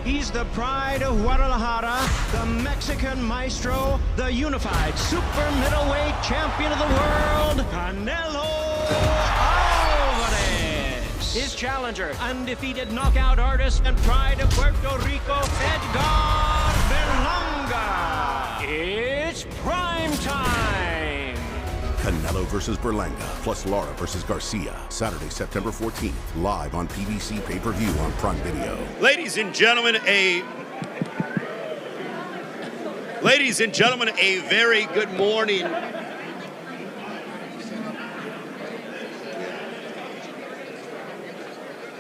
He's the pride of Guadalajara, the Mexican maestro, the unified super middleweight champion of the world, Canelo Álvarez. His challenger, undefeated knockout artist and pride of Puerto Rico, Edgar Berlanga. It's prime time. Canelo versus Berlanga, plus Lara versus Garcia, Saturday, September 14th, live on PBC Pay-Per-View on Prime Video. Ladies and gentlemen, a very good morning.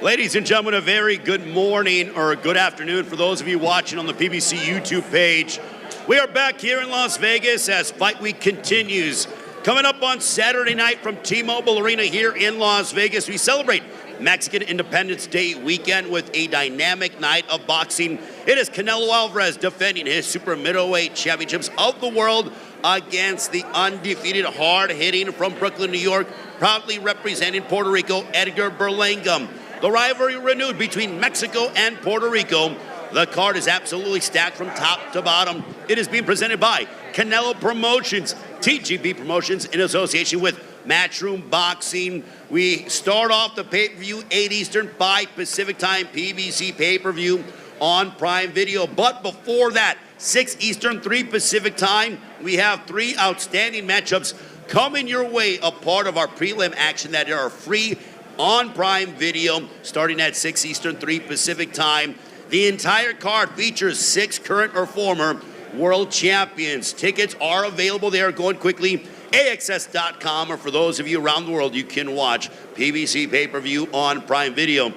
Ladies and gentlemen, a very good morning or good afternoon for those of you watching on the PBC YouTube page. We are back here in Las Vegas as Fight Week continues. Coming up on Saturday night from T-Mobile Arena here in Las Vegas, we celebrate Mexican Independence Day weekend with a dynamic night of boxing. It is Canelo Álvarez defending his super middleweight championships of the world against the undefeated, hard-hitting from Brooklyn, New York, proudly representing Puerto Rico, Edgar Berlanga. The rivalry renewed between Mexico and Puerto Rico. The card is absolutely stacked from top to bottom. It is being presented by Canelo Promotions, TGB Promotions in association with Matchroom Boxing. We start off the pay-per-view 8 Eastern, 5 Pacific time, PBC Pay-Per-View on Prime Video. But before that, 6 Eastern, 3 Pacific time, we have 3 outstanding matchups coming your way, a part of our prelim action that are free on Prime Video, starting at 6 Eastern, 3 Pacific time. The entire card features 6 current or former world champions. Tickets are available. They are going quickly. AXS.com, or for those of you around the world, you can watch PBC Pay-Per-View on Prime Video.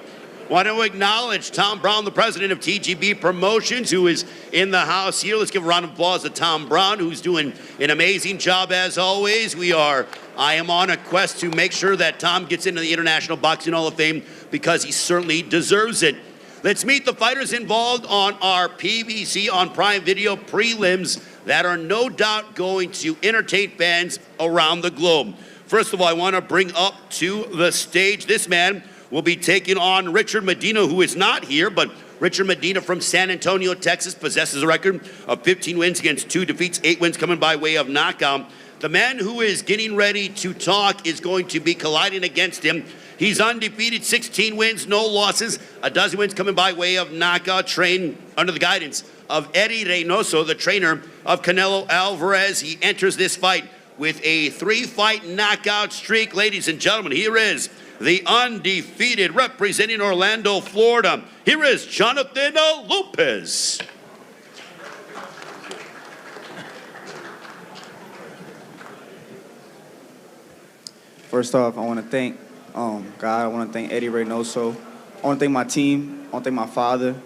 Want to acknowledge Tom Brown, the president of TGB Promotions, who is in the house here. Let's give a round of applause to Tom Brown, who's doing an amazing job as always. I am on a quest to make sure that Tom gets into the International Boxing Hall of Fame because he certainly deserves it. Let's meet the fighters involved on our PBC on Prime Video prelims that are no doubt going to entertain fans around the globe. First of all, I want to bring up to the stage, this man will be taking on Richard Medina, who is not here, but Richard Medina from San Antonio, Texas, possesses a record of 15 wins against 2 defeats, 8 wins coming by way of knockout. The man who is getting ready to talk is going to be colliding against him. He's undefeated, 16 wins, no losses, a dozen wins coming by way of knockout, trained under the guidance of Eddie Reynoso, the trainer of Canelo Álvarez. He enters this fight with a 3-fight knockout streak. Ladies and gentlemen, here is the undefeated representing Orlando, Florida. Here is Jonathan Lopez. First off, I want to thank God. I want to thank Eddie Reynoso. I want to thank my team. I want to thank my father.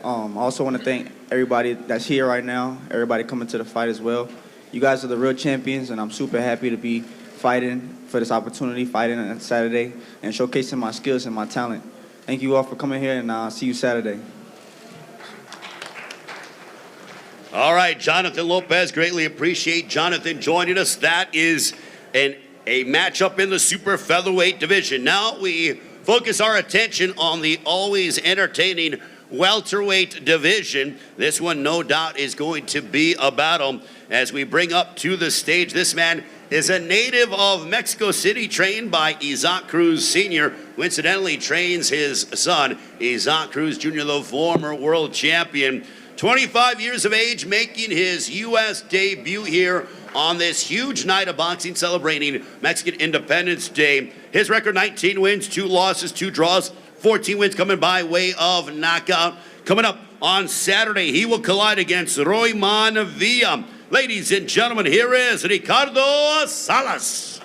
I also want to thank everybody that's here right now, everybody coming to the fight as well. You guys are the real champions, and I'm super happy to be fighting for this opportunity, fighting on Saturday, and showcasing my skills and my talent. Thank you all for coming here, and I'll see you Saturday. All right, Jonathan Lopez, greatly appreciate Jonathan joining us. That is a matchup in the super featherweight division. Now we focus our attention on the always entertaining welterweight division. This one, no doubt, is going to be a battle as we bring up to the stage. This man is a native of Mexico City, trained by Isaac Cruz Sr., who incidentally trains his son, Isaac Cruz Jr., the former world champion. 25 years of age, making his U.S. debut here on this huge night of boxing celebrating Mexican Independence Day. His record, 19 wins, 2 losses, 2 draws, 14 wins coming by way of knockout. Coming up on Saturday, he will collide against Roy Villa. Ladies and gentlemen, here is Ricardo Salas.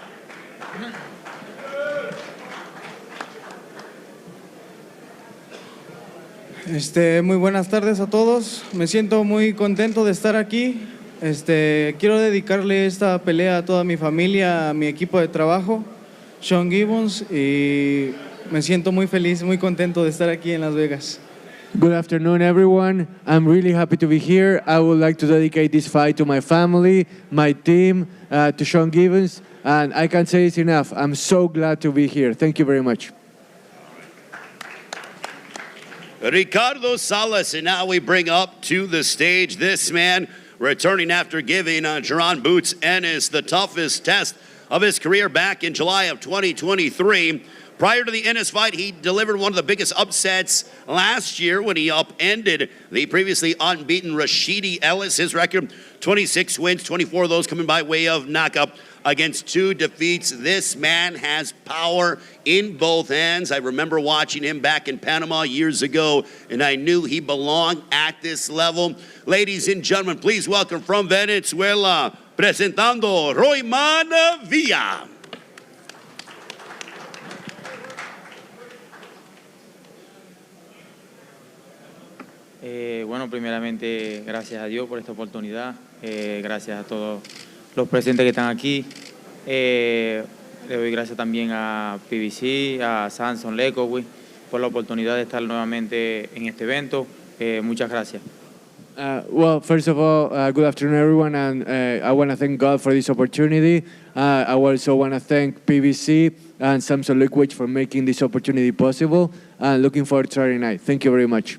Muy buenas tardes a todos. Me siento muy contento de estar aquí. Quiero dedicarle esta pelea a toda mi familia, a mi equipo de trabajo, Sean Gibbons, y me siento muy feliz, muy contento de estar aquí en Las Vegas. Good afternoon, everyone. I'm really happy to be here. I would like to dedicate this fight to my family, my team, to Sean Gibbons, and I can't say it's enough. I'm so glad to be here. Thank you very much. Ricardo Salas, and now we bring up to the stage this man returning after giving Jaron Boots Ennis the toughest test of his career back in July of 2023. Prior to the Ennis fight, he delivered one of the biggest upsets last year when he upended the previously unbeaten Rashidi Ellis. His record, 26 wins, 24 of those coming by way of knockout against 2 defeats. This man has power in both hands. I remember watching him back in Panama years ago, and I knew he belonged at this level. Ladies and gentlemen, please welcome from Venezuela, presentando Royman Villa. Bueno, primeramente, gracias a Dios por esta oportunidad. Gracias a todos los presentes que están aquí. Le doy gracias también a PBC, a Samson Lekowi, por la oportunidad de estar nuevamente en este evento. Muchas gracias. Well, first of all, good afternoon, everyone, and I want to thank God for this opportunity. I also want to thank PBC and Samson Lekowi for making this opportunity possible, and looking forward to Saturday night. Thank you very much.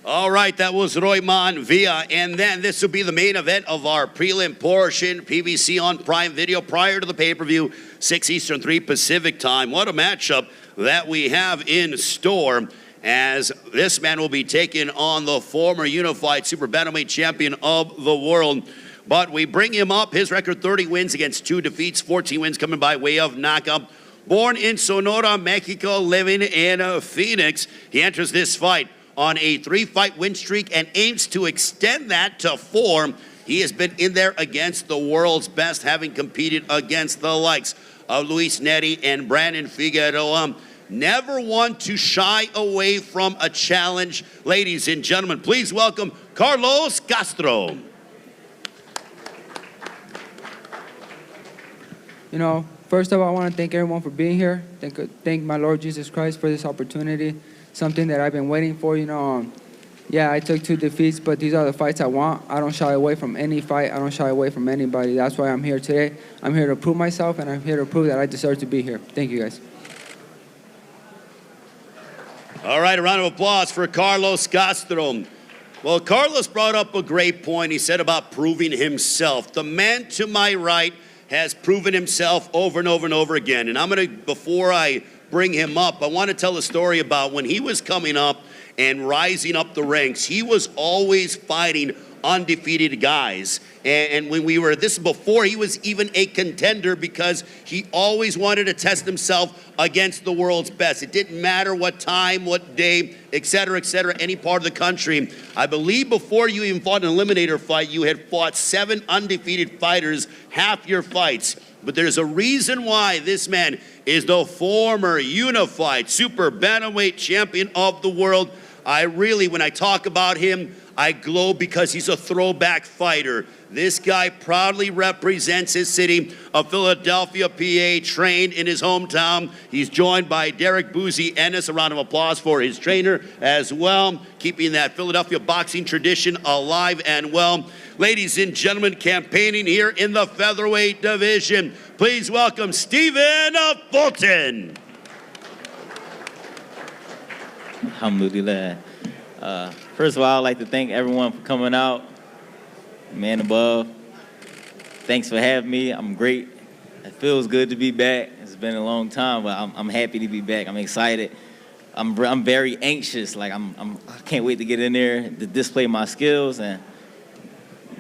All right, that was Royman Villa, and then this will be the main event of our prelim portion, PBC on Prime Video, prior to the pay-per-view, 6 Eastern, 3 Pacific time. What a matchup that we have in store, as this man will be taking on the former unified super bantamweight champion of the world. But we bring him up, his record 30 wins against 2 defeats, 14 wins coming by way of knockout. Born in Sonora, Mexico, living in Phoenix, he enters this fight on a 3-fight win streak and aims to extend that to 4. He has been in there against the world's best, having competed against the likes of Luis Neri and Brandon Figueroa. Never one to shy away from a challenge. Ladies and gentlemen, please welcome Carlos Castro. You know, first of all, I want to thank everyone for being here. Thank my Lord Jesus Christ for this opportunity. Something that I've been waiting for, you know. Yeah, I took 2 defeats, but these are the fights I want. I don't shy away from any fight. I don't shy away from anybody. That's why I'm here today. I'm here to prove myself, and I'm here to prove that I deserve to be here. Thank you, guys. All right, a round of applause for Carlos Castro. Well, Carlos brought up a great point. He said about proving himself. The man to my right has proven himself over and over and over again. And I'm going to, before I bring him up, I want to tell a story about when he was coming up and rising up the ranks. He was always fighting undefeated guys. And when we were, this is before he was even a contender, because he always wanted to test himself against the world's best. It didn't matter what time, what day, et cetera, any part of the country. I believe before you even fought an eliminator fight, you had fought 7 undefeated fighters, half your fights. But there's a reason why this man is the former unified super bantamweight champion of the world. I really, when I talk about him, I glow because he's a throwback fighter. This guy proudly represents his city of Philadelphia, PA, trained in his hometown. He's joined by Derek Boozy Ennis. A round of applause for his trainer as well, keeping that Philadelphia boxing tradition alive and well. Ladies and gentlemen, campaigning here in the featherweight division, please welcome Stephen Fulton. Alhamdulillah. First of all, I'd like to thank everyone for coming out. Man above, thanks for having me. I'm great. It feels good to be back. It's been a long time, but I'm happy to be back. I'm excited. I'm very anxious. Like I can't wait to get in there to display my skills and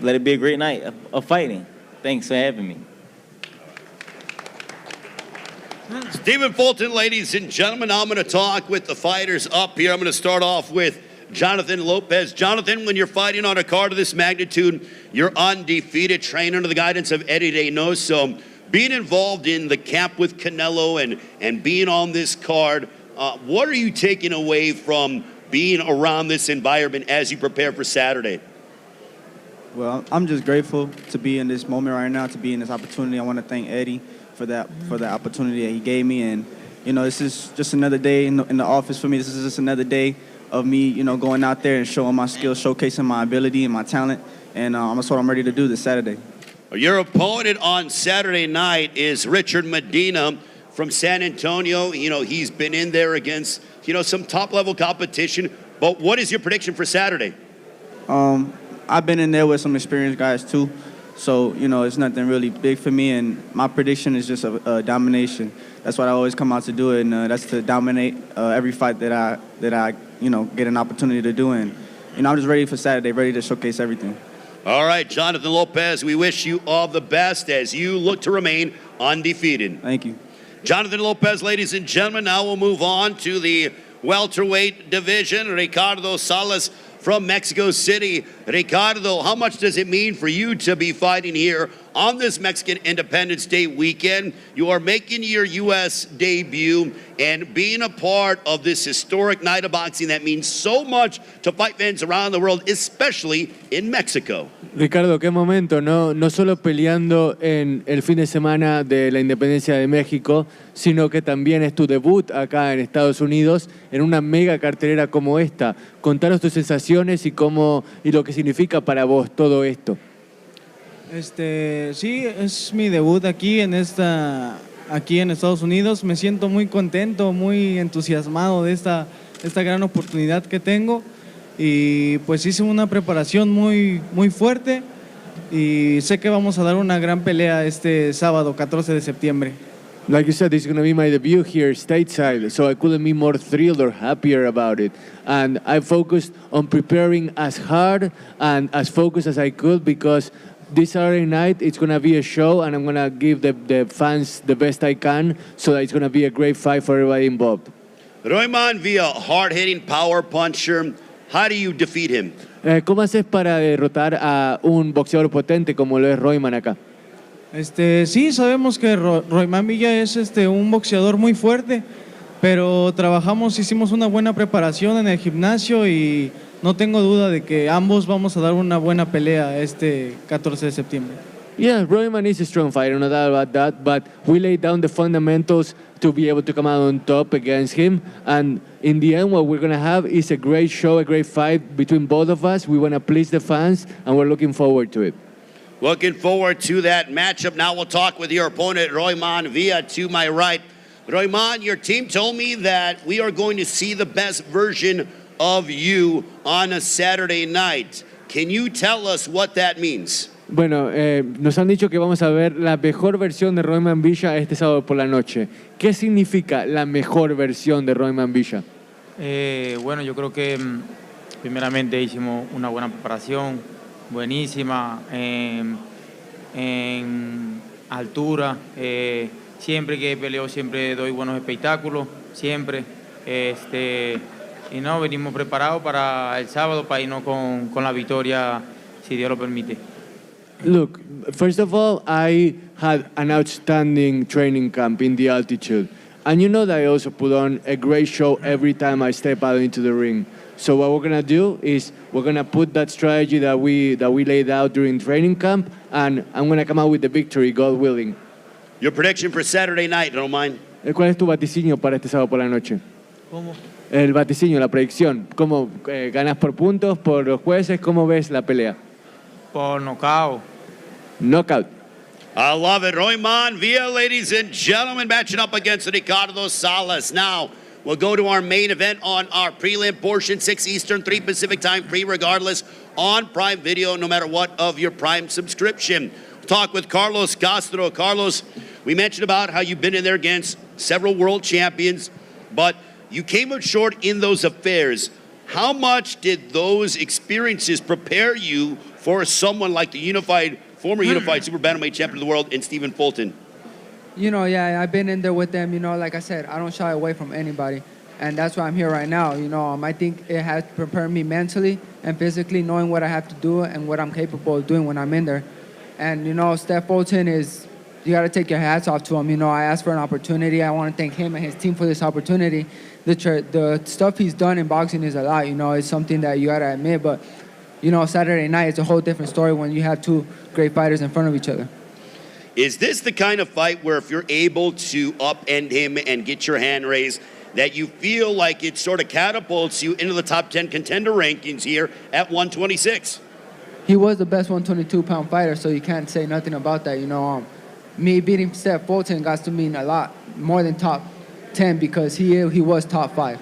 let it be a great night of fighting. Thanks for having me. Stephen Fulton, ladies and gentlemen, I'm going to talk with the fighters up here. I'm going to start off with Jonathan Lopez. Jonathan, when you're fighting on a card of this magnitude, you're undefeated, trained under the guidance of Eddie Reynoso. Being involved in the camp with Canelo and being on this card, what are you taking away from being around this environment as you prepare for Saturday? Well, I'm just grateful to be in this moment right now, to be in this opportunity. I want to thank Eddie for the opportunity that he gave me. And, you know, this is just another day in the office for me. This is just another day of me, you know, going out there and showing my skills, showcasing my ability and my talent. And that's what I'm ready to do this Saturday. Your opponent on Saturday night is Richard Medina, from San Antonio. You know, he's been in there against, you know, some top-level competition. But what is your prediction for Saturday? I've been in there with some experienced guys too, so you know it's nothing really big for me. And my prediction is just a domination. That's what I always come out to do, and that's to dominate every fight that I you know get an opportunity to do. And you know I'm just ready for Saturday, ready to showcase everything. All right, Jonathan Lopez, we wish you all the best as you look to remain undefeated. Thank you. Jonathan Lopez, ladies and gentlemen. Now we'll move on to the welterweight division. Ricardo Salas from Mexico City. Ricardo, how much does it mean for you to be fighting here on this Mexican Independence Day weekend? You are making your U.S. debut and being a part of this historic night of boxing that means so much to fight fans around the world, especially in Mexico. Ricardo, qué momento, ¿no? No solo peleando en el fin de semana de la independencia de México, sino que también es tu debut acá en Estados Unidos en una mega cartelera como esta. Contanos tus sensaciones y lo que significa para vos todo esto. Sí, es mi debut aquí en Estados Unidos. Me siento muy contento, muy entusiasmado de esta gran oportunidad que tengo. Y pues hice una preparación muy fuerte y sé que vamos a dar una gran pelea este sábado 14 de septiembre. Like you said, this is going to be my debut here stateside, so I couldn't be more thrilled or happier about it. And I focused on preparing as hard and as focused as I could because this Saturday night it's going to be a show and I'm going to give the fans the best I can so that it's going to be a great fight for everybody involved. Royman Villa, hard-hitting power puncher. How do you defeat him? ¿Cómo haces para derrotar a un boxeador potente como lo es Royman acá? Sí, sabemos que Royman Villa es un boxeador muy fuerte, pero hicimos una buena preparación en el gimnasio y no tengo duda de que ambos vamos a dar una buena pelea este 14 de septiembre. Yeah, Royman is a strong fighter, no doubt about that, but we laid down the fundamentals to be able to come out on top against him, and in the end what we're going to have is a great show, a great fight between both of us. We want to please the fans and we're looking forward to it. Looking forward to that matchup. Now we'll talk with your opponent, Royman Villa, to my right. Royman, your team told me that we are going to see the best version of you on a Saturday night. Can you tell us what that means? Bueno, nos han dicho que vamos a ver la mejor versión de Royman Villa este sábado por la noche. ¿Qué significa la mejor versión de Royman Villa? Bueno, yo creo que primeramente hicimos una buena preparación, buenísima, en altura. Siempre que peleo, siempre doy buenos espectáculos, siempre. Y no, venimos preparados para el sábado para irnos con la victoria, si Dios lo permite. Look, first of all, I had an outstanding training camp in the altitude. And you know that I also put on a great show every time I step out into the ring. So what we're going to do is we're going to put that strategy that we laid out during training camp, and I'm going to come out with the victory, God willing. Your prediction for Saturday night, don't mind. ¿Cuál es tu vaticinio para este sábado por la noche? ¿Cómo? El vaticinio, la predicción. ¿Cómo ganas por puntos, por los jueces? ¿Cómo ves la pelea? Por knockout. Knockout. I love it. Royman Villa, ladies and gentlemen, matching up against Ricardo Salas. Now, we'll go to our main event on our prelim portion, 6 Eastern, 3 Pacific time, free regardless, on Prime Video, no matter what of your Prime subscription. We'll talk with Carlos Castro. Carlos, we mentioned about how you've been in there against several world champions, but you came up short in those affairs. How much did those experiences prepare you for someone like the former unified super bantamweight champion of the world in Stephen Fulton? You know, yeah, I've been in there with them. You know, like I said, I don't shy away from anybody. And that's why I'm here right now. You know, I think it has prepared me mentally and physically, knowing what I have to do and what I'm capable of doing when I'm in there. And, you know, Steph Fulton you got to take your hats off to him. You know, I asked for an opportunity. I want to thank him and his team for this opportunity. The stuff he's done in boxing is a lot. You know, it's something that you got to admit. But, you know, Saturday night, it's a whole different story when you have two great fighters in front of each other. Is this the kind of fight where if you're able to upend him and get your hand raised, that you feel like it sort of catapults you into the top 10 contender rankings here at 126? He was the best 122-pound fighter, so you can't say nothing about that. You know, me beating Steph Fulton got to mean a lot. more than top 10 because he was top 5.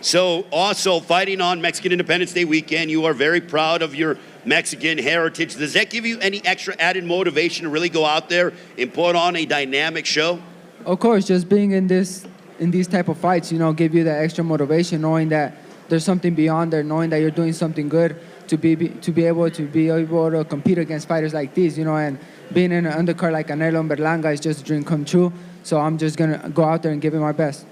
So also fighting on Mexican Independence Day weekend, you are very proud of your Mexican heritage. Does that give you any extra added motivation to really go out there and put on a dynamic show? Of course, just being in these type of fights, you know, give you that extra motivation, knowing that there's something beyond there, knowing that you're doing something good to be able to compete against fighters like these, you know, and being in an undercard like Canelo and Berlanga is just a dream come true. So I'm just gonna go out there and give it my best.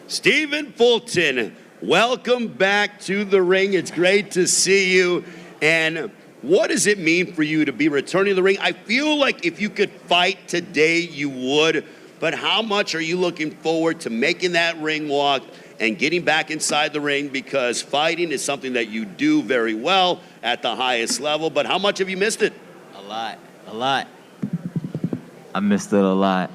Stephen Fulton, welcome back to the ring. It's great to see you. And what does it mean for you to be returning to the ring? I feel like if you could fight today, you would. But how much are you looking forward to making that ring walk and getting back inside the ring? Because fighting is something that you do very well at the highest level. But how much have you missed it? A lot. I missed it a lot.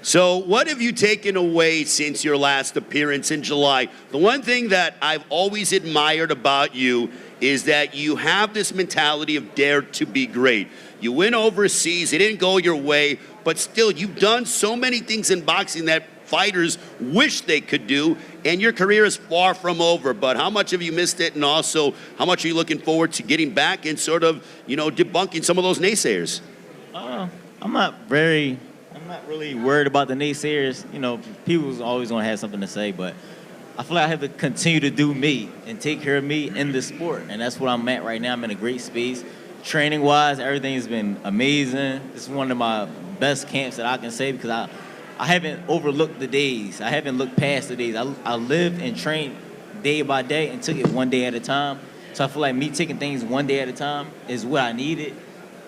So what have you taken away since your last appearance in July? The one thing that I've always admired about you is that you have this mentality of dare to be great. You went overseas, it didn't go your way, but still you've done so many things in boxing that fighters wish they could do, and your career is far from over. But how much have you missed it, and also how much are you looking forward to getting back and sort of, you know, debunking some of those naysayers? I'm not really worried about the naysayers. You know, people's always gonna have something to say, but I feel like I have to continue to do me and take care of me in this sport, and that's what I'm at right now. I'm in a great space. Training-wise, everything has been amazing. This is one of my best camps that I can say because I haven't overlooked the days. I haven't looked past the days. I lived and trained day by day and took it one day at a time. So I feel like me taking things one day at a time is what I needed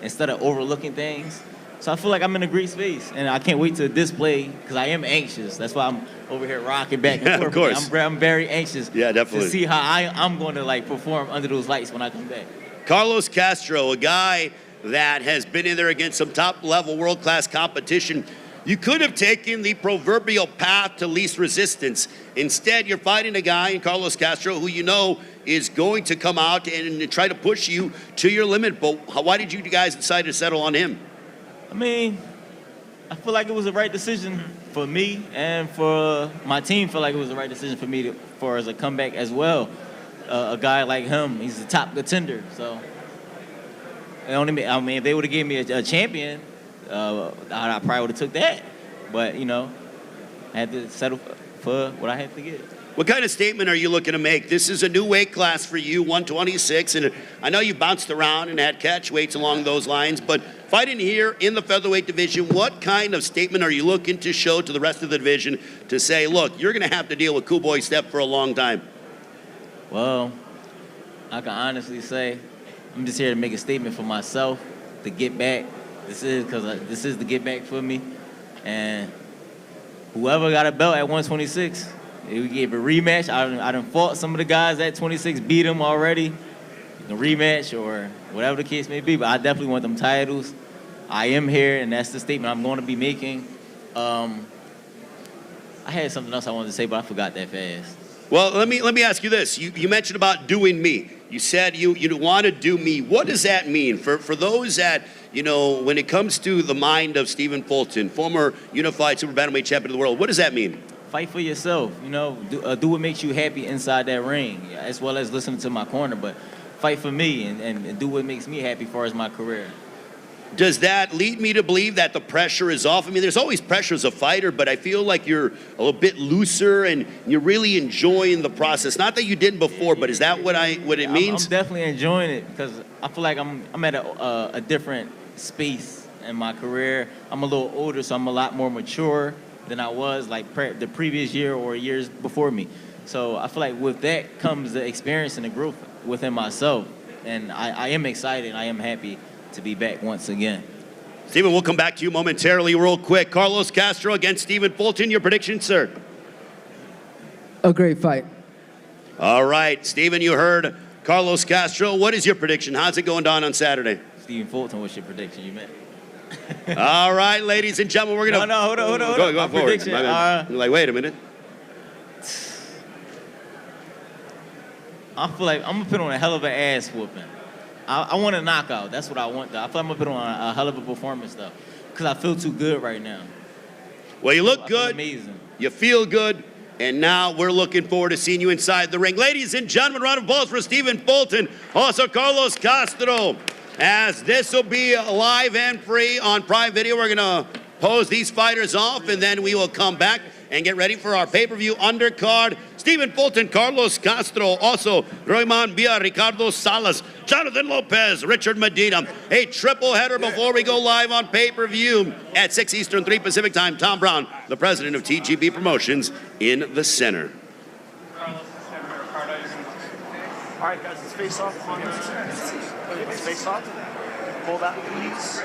instead of overlooking things. So I feel like I'm in a great space, and I can't wait to display because I am anxious. That's why I'm over here rocking back and forth. Of course. I'm very anxious definitely. to see how I'm going to like perform under those lights when I come back. Carlos Castro, a guy that has been in there against some top-level world-class competition. You could have taken the proverbial path to least resistance. Instead, you're fighting a guy in Carlos Castro who you know is going to come out and try to push you to your limit. But why did you guys decide to settle on him? I mean, I feel like it was the right decision for me and for my team. Feel like it was the right decision for me for as a comeback as well. A guy like him, he's a top contender. So, I mean, if they would have gave me a champion, I probably would have took that. But you know, I had to settle for what I had to get. What kind of statement are you looking to make? This is a new weight class for you, 126, and I know you bounced around and had catch weights along those lines, but fighting here in the featherweight division, what kind of statement are you looking to show to the rest of the division to say, look, you're going to have to deal with Cool Boy Sept for a long time? Well, I can honestly say I'm just here to make a statement for myself, to get back. This is the get back for me, and whoever got a belt at 126, we gave a rematch. I done fought some of the guys at 26, beat them already. A rematch or whatever the case may be, but I definitely want them titles. I am here, and that's the statement I'm going to be making. I had something else I wanted to say, but I forgot that fast. Well, let me ask you this. You mentioned about doing me. You said you want to do me. What does that mean? For those that, you know, when it comes to the mind of Stephen Fulton, former unified super bantamweight champion of the world, what does that mean? Fight for yourself, you know, do what makes you happy inside that ring, as well as listening to my corner, but fight for me and do what makes me happy as far as my career. Does that lead me to believe that the pressure is off? I mean, there's always pressure as a fighter, but I feel like you're a little bit looser and you're really enjoying the process. Not that you didn't before, but is that what it means? I'm definitely enjoying it because I feel like I'm at a different space in my career. I'm a little older, so I'm a lot more mature than I was like the previous year or years before me. So I feel like with that comes the experience and the growth within myself. And I am excited. I am happy to be back once again. Stephen, we'll come back to you momentarily real quick. Carlos Castro against Stephen Fulton. Your prediction, sir? A great fight. All right. Stephen, you heard Carlos Castro. What is your prediction? How's it going down on Saturday? Stephen Fulton, what's your prediction? You meant? All right, ladies and gentlemen, we're going to... No, hold on. Go forward. Prediction, like, wait a minute. I feel like I'm going to put on a hell of an ass whooping. I want a knockout. That's what I want, though. I feel like I'm going to put on a hell of a performance, though, because I feel too good right now. Well, you look I feel good. amazing. You feel good. And now we're looking forward to seeing you inside the ring. Ladies and gentlemen, round of applause for Stephen Fulton, also Carlos Castro. As this will be live and free on Prime Video, we're going to pose these fighters off, and then we will come back and get ready for our pay-per-view undercard. Stephen Fulton, Carlos Castro, also Royman Villa, Ricardo Salas, Jonathan Lopez, Richard Medina. A triple header before we go live on pay-per-view at 6 Eastern, 3 Pacific time. Tom Brown, the president of TGB Promotions, in the center. All right, guys, let's face off on let's face off. Pull that, please.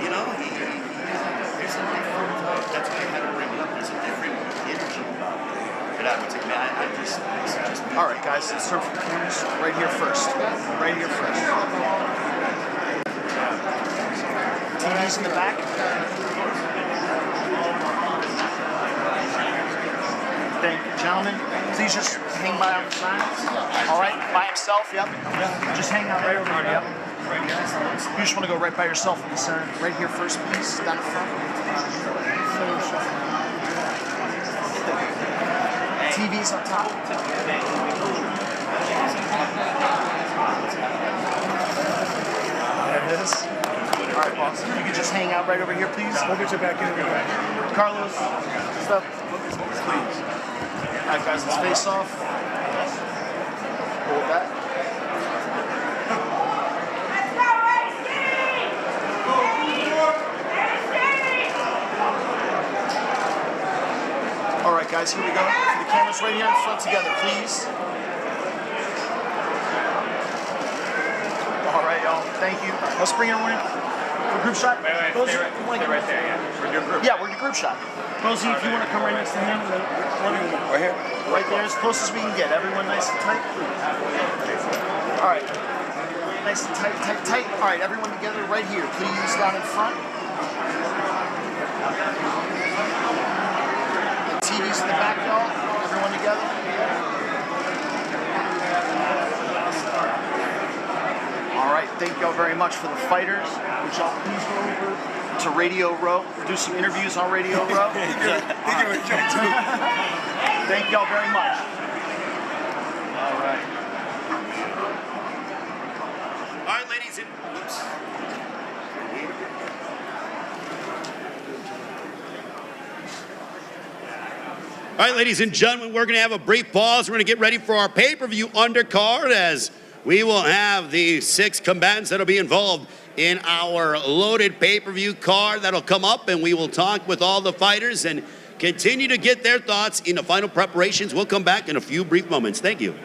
You know, there's a different, that's why I had to bring it up. There's a different energy about it. But I would take, man, I just all right, guys, let's start from the corners. Right here first. Right here first. TV's in the back. Thank you, gentlemen. Please just hang by on the side. All right, by himself, yep. Just hang out right over here, yep. You just want to go right by yourself in the center. Right here first, please, down the front. TV's up top. There it is. All right, boss. You can just hang out right over here, please. We'll get you back in. Carlos, step. Please. All right, guys, let's face off. Hold that. All right, guys, here we go. The camera's right here in front together, please. All right, y'all. Thank you. Let's bring everyone in. For group shot. Stay right there, yeah. We're doing group. Yeah, we're doing group shot. Posey, if you want to come right next to him. Right here. Right there, as close as we can get. Everyone nice and tight. All right. Nice and tight, tight, tight. All right, everyone together right here, please, down in front. TV's in the back, y'all. Everyone together. All right, thank y'all very much for the fighters. Would y'all please go over to Radio Row? We'll do some interviews on Radio Row. Thank y'all very much. All right. All right, ladies and oops. All right, ladies and gentlemen, we're going to have a brief pause. We're going to get ready for our pay-per-view undercard as we will have the 6 combatants that will be involved in our loaded pay-per-view card that'll come up, and we will talk with all the fighters and continue to get their thoughts in the final preparations. We'll come back in a few brief moments. Thank you.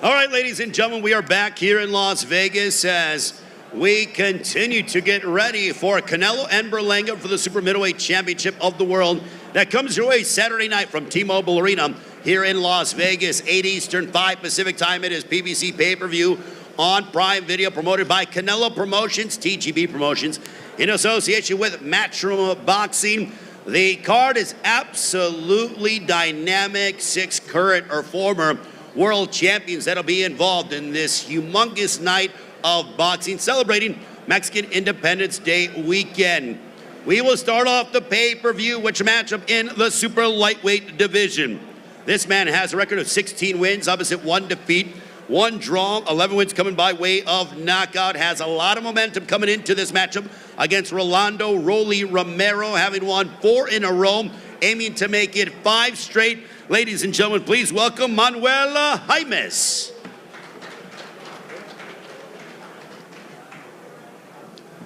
All right, ladies and gentlemen, we are back here in Las Vegas as we continue to get ready for Canelo and Berlanga for the Super Middleweight Championship of the World. That comes your way Saturday night from T-Mobile Arena here in Las Vegas, 8 Eastern, 5 Pacific time. It is PBC Pay-Per-View on Prime Video, promoted by Canelo Promotions, TGB Promotions, in association with Matchroom Boxing. The card is absolutely dynamic. 6 current or former world champions that'll be involved in this humongous night of boxing, celebrating Mexican Independence Day weekend. We will start off the pay-per-view, which matchup in the super lightweight division. This man has a record of 16 wins, opposite 1 defeat, 1 draw, 11 wins coming by way of knockout. Has a lot of momentum coming into this matchup against Rolando Rolly Romero, having won 4 in a row, aiming to make it 5 straight. Ladies and gentlemen, please welcome Manuel Jaimes.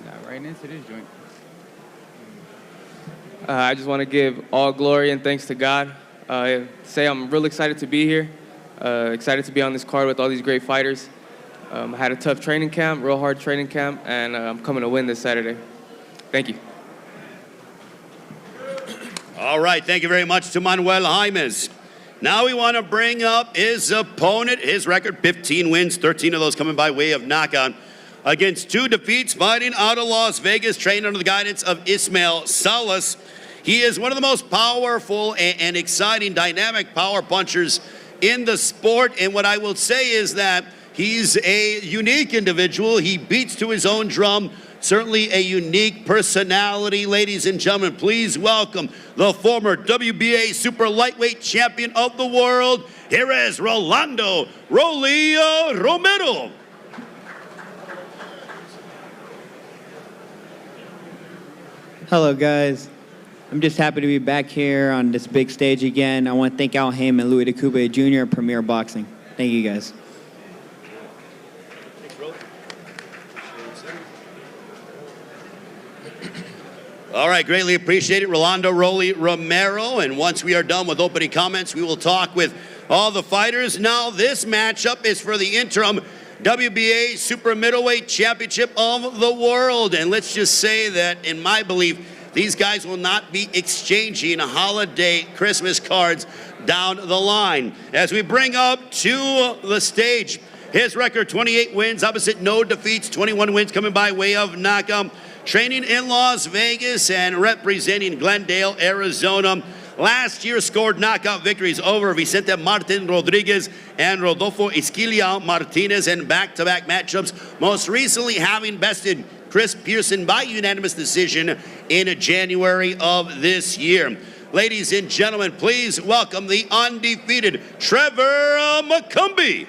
Got right into this joint. I just want to give all glory and thanks to God. Say I'm real excited to be here. Excited to be on this card with all these great fighters. I had a tough training camp, real hard training camp, and I'm coming to win this Saturday. Thank you. All right, thank you very much to Manuel Jaimes. Now we want to bring up his opponent. His record, 15 wins, 13 of those coming by way of knockout. Against 2 defeats, fighting out of Las Vegas, trained under the guidance of Ismael Salas. He is one of the most powerful and exciting, dynamic power punchers in the sport. And what I will say is that he's a unique individual. He beats to his own drum. Certainly a unique personality. Ladies and gentlemen, please welcome the former WBA Super Lightweight Champion of the World. Here is Rolando Rolly Romero. Hello, guys. I'm just happy to be back here on this big stage again. I want to thank Al Haim and Louis DeCube Jr. and Premier Boxing. Thank you, guys. All right, greatly appreciate it, Rolando Rolly Romero. And once we are done with opening comments, we will talk with all the fighters. Now, this matchup is for the interim WBA Super Middleweight Championship of the World. And let's just say that, in my belief, these guys will not be exchanging holiday Christmas cards down the line. As we bring up to the stage, his record, 28 wins, opposite no defeats, 21 wins coming by way of knockout. Training in Las Vegas and representing Glendale, Arizona. Last year scored knockout victories over Vicente Martin Rodriguez and Rodolfo Esquilia Martinez in back-to-back matchups. Most recently having bested Chris Pearson by unanimous decision in January of this year. Ladies and gentlemen, please welcome the undefeated Trevor McCumbee.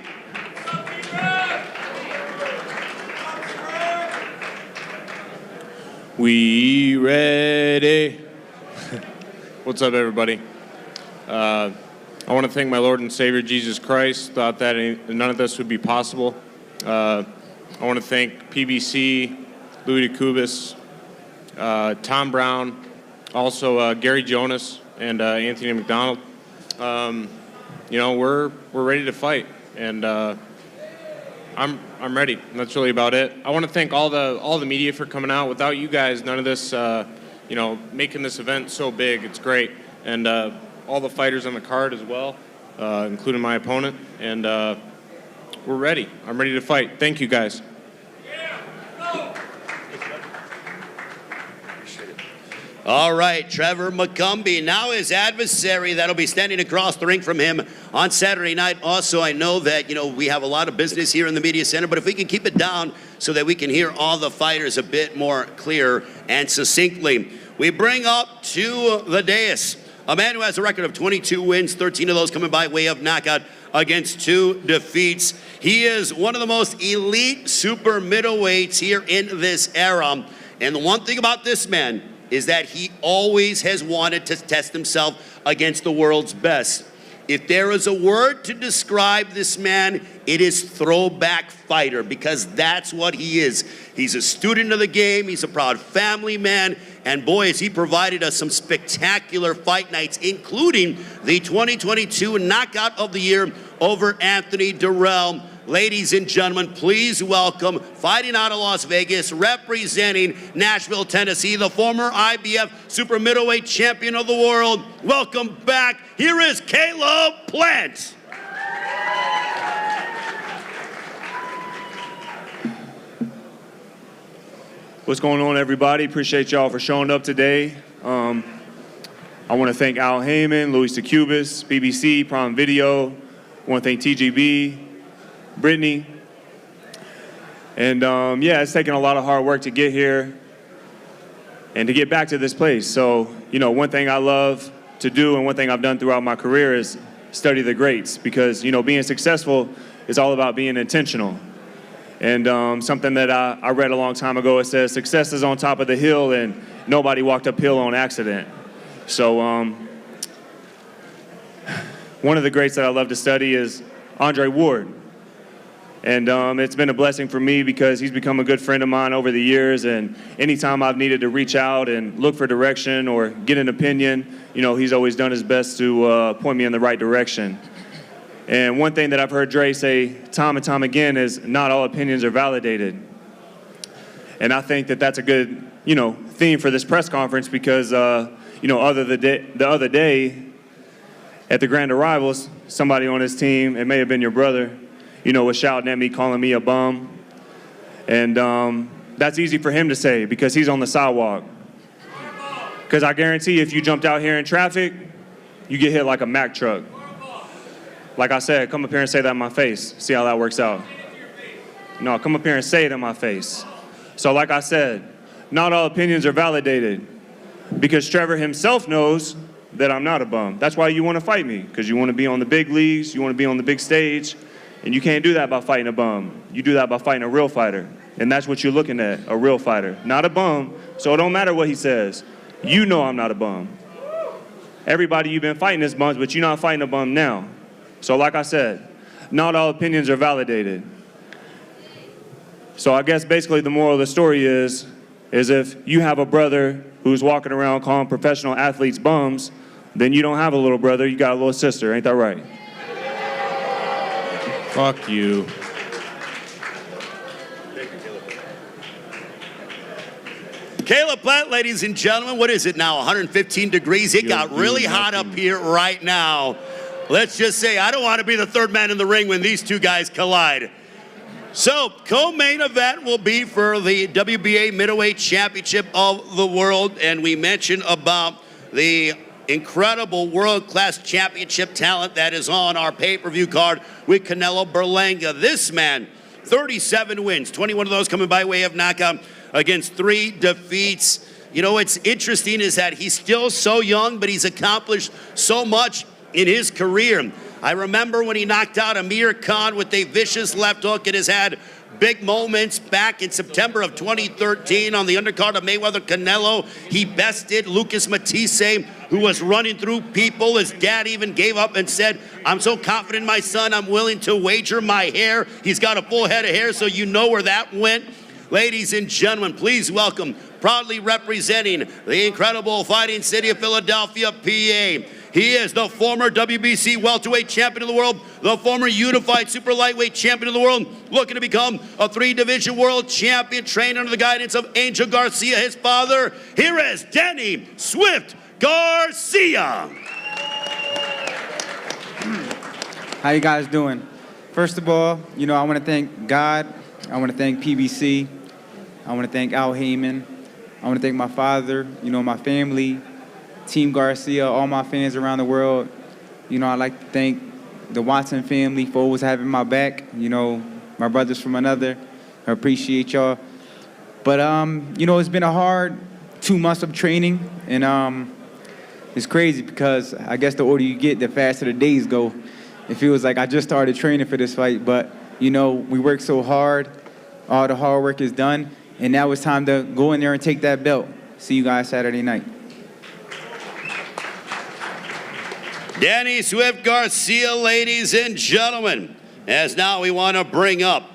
We ready? What's up, everybody? I want to thank my Lord and Savior, Jesus Christ. Thought that none of this would be possible. I want to thank PBC, Louis DeCubis, Tom Brown, also Gary Jonas and Anthony McDonald. You know, we're ready to fight, and I'm ready. And that's really about it. I want to thank all the media for coming out. Without you guys, none of this, you know, making this event so big. It's great, and all the fighters on the card as well, including my opponent. And we're ready. I'm ready to fight. Thank you, guys. All right, Trevor McCumbee. Now his adversary that'll be standing across the ring from him on Saturday night. Also, I know that, we have a lot of business here in the media center, but if we can keep it down so that we can hear all the fighters a bit more clear and succinctly, we bring up to the dais a man who has a record of 22 wins, 13 of those coming by way of knockout against 2 defeats. He is one of the most elite super middleweights here in this era. And the one thing about this man is that he always has wanted to test himself against the world's best. If there is a word to describe this man, it is throwback fighter, because that's what he is. He's a student of the game, he's a proud family man, and boy, has he provided us some spectacular fight nights, including the 2022 Knockout of the Year over Anthony Durrell. Ladies and gentlemen, please welcome, fighting out of Las Vegas, representing Nashville, Tennessee, the former IBF Super Middleweight Champion of the World. Welcome back. Here is Caleb Plant. What's going on, everybody? Appreciate y'all for showing up today. I want to thank Al Heyman, Luis de Cubas, BBC, Prime Video. I want to thank TGB, Brittany. And yeah, it's taken a lot of hard work to get here and to get back to this place. So, one thing I love to do and one thing I've done throughout my career is study the greats, because, being successful is all about being intentional. And something that I read a long time ago, it says, success is on top of the hill and nobody walked uphill on accident. So one of the greats that I love to study is Andre Ward. And it's been a blessing for me because he's become a good friend of mine over the years, and anytime I've needed to reach out and look for direction or get an opinion, he's always done his best to point me in the right direction. And one thing that I've heard Dre say time and time again is not all opinions are validated. And I think that that's a good, theme for this press conference, because, the other day at the Grand Arrivals, somebody on his team, it may have been your brother, was shouting at me, calling me a bum. And that's easy for him to say because he's on the sidewalk. Because I guarantee if you jumped out here in traffic, you get hit like a Mack truck. Like I said, come up here and say that in my face. See how that works out. No, come up here and say it in my face. So like I said, not all opinions are validated, because Trevor himself knows that I'm not a bum. That's why you want to fight me, because you want to be on the big leagues, you want to be on the big stage, and you can't do that by fighting a bum. You do that by fighting a real fighter, and that's what you're looking at, a real fighter, not a bum. So it don't matter what he says. You know I'm not a bum. Everybody you've been fighting is bums, but you're not fighting a bum now. So like I said, not all opinions are validated. So I guess basically the moral of the story is if you have a brother who's walking around calling professional athletes bums, then you don't have a little brother, you got a little sister, ain't that right? Fuck you. Caleb Plant, ladies and gentlemen, what is it now, 115 degrees? It got really hot up here right now. Let's just say I don't want to be the third man in the ring when these two guys collide. So, co-main event will be for the WBA Middleweight Championship of the World, and we mentioned about the incredible world-class championship talent that is on our pay-per-view card with Canelo Berlanga. This man, 37 wins, 21 of those coming by way of knockout against 3 defeats. What's interesting is that he's still so young, but he's accomplished so much in his career. I remember when he knocked out Amir Khan with a vicious left hook, and has had big moments back in September of 2013 on the undercard of Mayweather Canelo. He bested Lucas Matisse, who was running through people. His dad even gave up and said, I'm so confident in my son, I'm willing to wager my hair. He's got a full head of hair, so you know where that went. Ladies and gentlemen, please welcome, proudly representing the incredible fighting city of Philadelphia, PA. He is the former WBC welterweight champion of the world, the former unified super lightweight champion of the world, looking to become a 3-division world champion, trained under the guidance of Angel Garcia, his father. Here is Danny Swift Garcia. How you guys doing? First of all, I want to thank God. I want to thank PBC. I want to thank Al Heyman. I want to thank my father, my family, Team Garcia, all my fans around the world. I'd like to thank the Watson family for always having my back. My brothers from another. I appreciate y'all. But, it's been a hard 2 months of training, and it's crazy because I guess the older you get, the faster the days go. It feels like I just started training for this fight, but, we worked so hard. All the hard work is done, and now it's time to go in there and take that belt. See you guys Saturday night. Danny Swift Garcia, ladies and gentlemen, as now we want to bring up,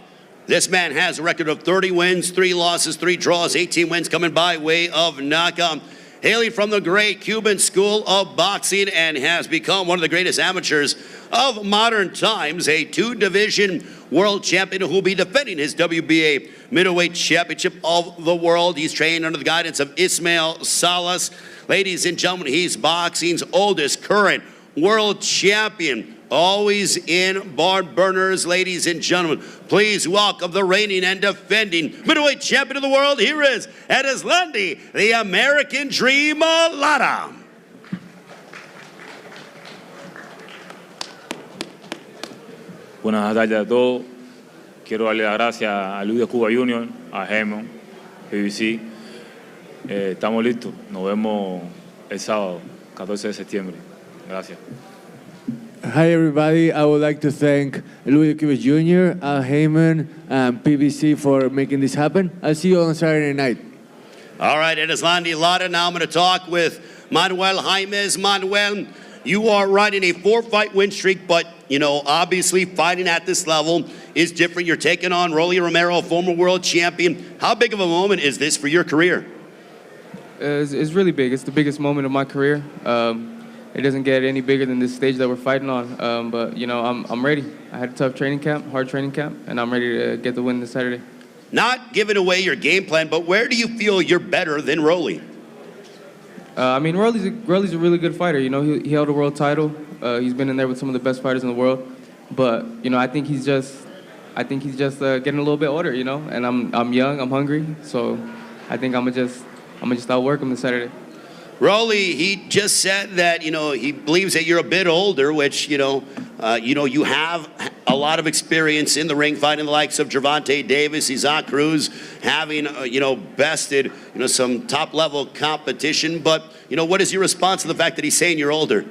this man has a record of 30 wins, 3 losses, 3 draws, 18 wins coming by way of knockout. Hailing from the great Cuban School of Boxing and has become one of the greatest amateurs of modern times, a 2-division world champion who will be defending his WBA Middleweight Championship of the World. He's trained under the guidance of Ismael Salas. Ladies and gentlemen, he's boxing's oldest current world champion, always in barn burners. Ladies and gentlemen, please welcome the reigning and defending middleweight champion of the world. Here is Edeslandi, the American Dream, Lara. Buenas tardes a todos. Quiero darle las gracias a Luis de Cuba Jr., a Jaimes, PBC. Estamos listos. Nos vemos el sábado, 14 de septiembre. Gracias. Hi everybody, I would like to thank Luis Cuba Jr., Al Heyman, and PBC for making this happen. I'll see you on Saturday night. All right, Edeslandi Lara. Now I'm going to talk with Manuel Jaimes. Manuel, you are riding a 4-fight win streak, but, obviously fighting at this level is different. You're taking on Rolly Romero, former world champion. How big of a moment is this for your career? It's really big. It's the biggest moment of my career. It doesn't get any bigger than this stage that we're fighting on. But, I'm ready. I had a tough training camp, hard training camp, and I'm ready to get the win this Saturday. Not giving away your game plan, but where do you feel you're better than Rolly? Rolly's a really good fighter. He held a world title. He's been in there with some of the best fighters in the world. But, I think he's just getting a little bit older, And I'm young, I'm hungry, so I think I'm gonna just outwork him this Saturday. Rolly, he just said that, he believes that you're a bit older, which, you have a lot of experience in the ring fighting the likes of Gervonta Davis, Isaac Cruz, having, bested, some top-level competition. But, what is your response to the fact that he's saying you're older?